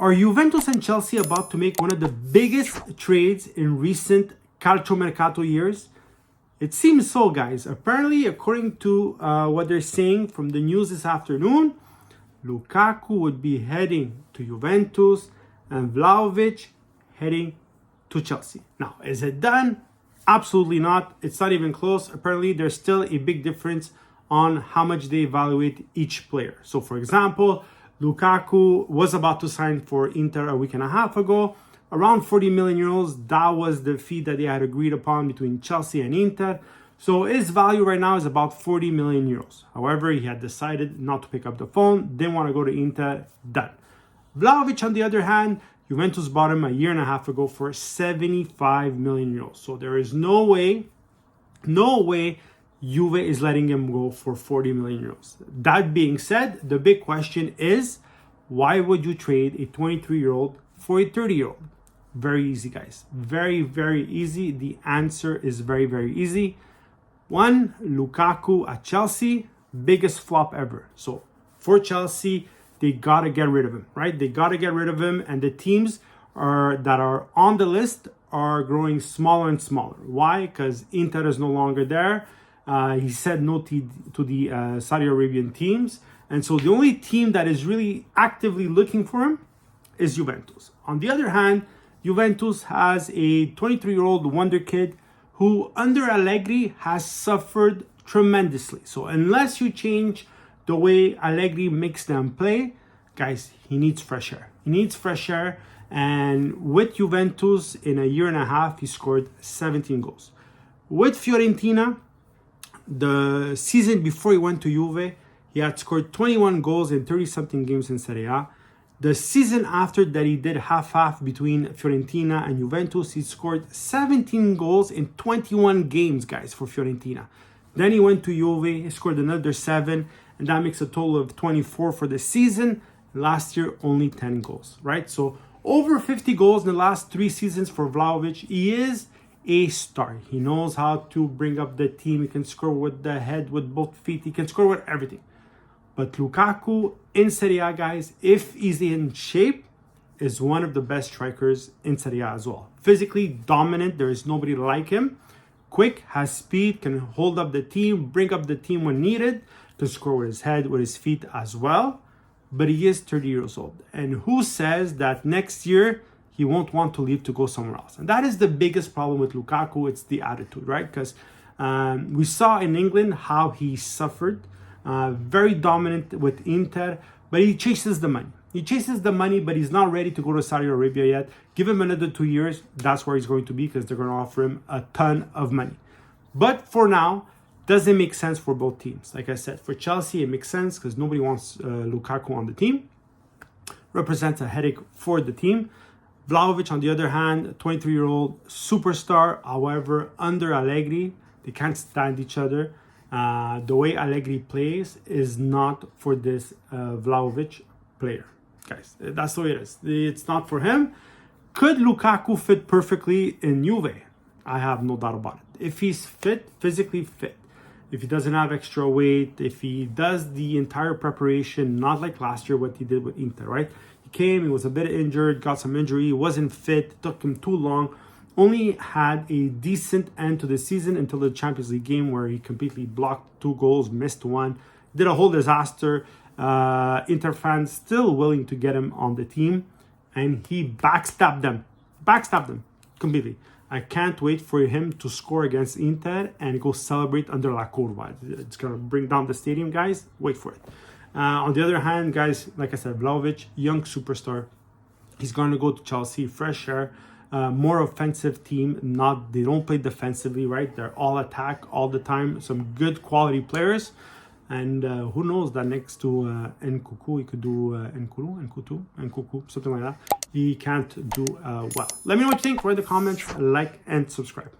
Are Juventus and Chelsea about to make one of the biggest trades in recent Calciomercato years? It seems so, guys. Apparently, according to what they're saying from the news this afternoon, Lukaku would be heading to Juventus and Vlahovic heading to Chelsea. Now, is it done? Absolutely not. It's not even close. Apparently, there's still a big difference on how much they evaluate each player. So, for example, Lukaku was about to sign for Inter a week and a half ago, around 40 million euros. That was the fee that they had agreed upon between Chelsea and Inter. So his value right now is about 40 million euros. However, he had decided not to pick up the phone, didn't want to go to Inter, done. Vlahovic, on the other hand, Juventus bought him a year and a half ago for 75 million euros. So there is no way Juve is letting him go for 40 million euros. That being said, the big question is, why would you trade a 23-year-old for a 30-year-old? Very easy, guys. Very, very easy. The answer is very, very easy. One, Lukaku at Chelsea, biggest flop ever. So for Chelsea, they got to get rid of him, right? They got to get rid of him. And the teams that are on the list are growing smaller and smaller. Why? Because Inter is no longer there. He said no to the Saudi Arabian teams. And so the only team that is really actively looking for him is Juventus. On the other hand, Juventus has a 23-year-old wonder kid who under Allegri has suffered tremendously. So unless you change the way Allegri makes them play, guys, he needs fresh air. He needs fresh air. And with Juventus, in a year and a half, he scored 17 goals. With Fiorentina, the season before he went to Juve, he had scored 21 goals in 30-something games in Serie A. The season after that, he did half-half between Fiorentina and Juventus. He scored 17 goals in 21 games, guys, for Fiorentina. Then he went to Juve, he scored another 7, and that makes a total of 24 for the season. Last year, only 10 goals, right? So over 50 goals in the last 3 seasons for Vlahovic. He is a star. He knows how to bring up the team. He can score with the head, with both feet. He can score with everything. But Lukaku in Serie A, guys, if he's in shape, is one of the best strikers in Serie A as well. Physically dominant. There is nobody like him. Quick, has speed, can hold up the team, bring up the team when needed, can score with his head, with his feet as well. But he is 30 years old. And who says that next year he won't want to leave to go somewhere else? And that is the biggest problem with Lukaku. It's the attitude, right? Because we saw in England how he suffered. Very dominant with Inter, but he chases the money. He chases the money, but he's not ready to go to Saudi Arabia yet. Give him another 2 years. That's where he's going to be, because they're going to offer him a ton of money. But for now, doesn't make sense for both teams. Like I said, for Chelsea, it makes sense because nobody wants Lukaku on the team. Represents a headache for the team. Vlahovic, on the other hand, 23-year-old superstar. However, under Allegri, they can't stand each other. The way Allegri plays is not for this Vlahovic player. Guys, that's the way it is. It's not for him. Could Lukaku fit perfectly in Juve? I have no doubt about it. If he's fit, physically fit, if he doesn't have extra weight, if he does the entire preparation, not like last year what he did with Inter, right? He came, he was a bit injured, got some injury, wasn't fit, took him too long. Only had a decent end to the season until the Champions League game where he completely blocked 2 goals, missed 1, did a whole disaster. Inter fans still willing to get him on the team, and he backstabbed them completely. I can't wait for him to score against Inter and go celebrate under La Curva. It's going to bring down the stadium, guys. Wait for it. On the other hand, guys, like I said, Vlahovic, young superstar. He's going to go to Chelsea, fresh air. More offensive team. They don't play defensively, right? They're all attack all the time. Some good quality players. And who knows that next to Nkunku, he could do Nkunku, something like that. He can't do well. Let me know what you think. Write in the comments, like, and subscribe.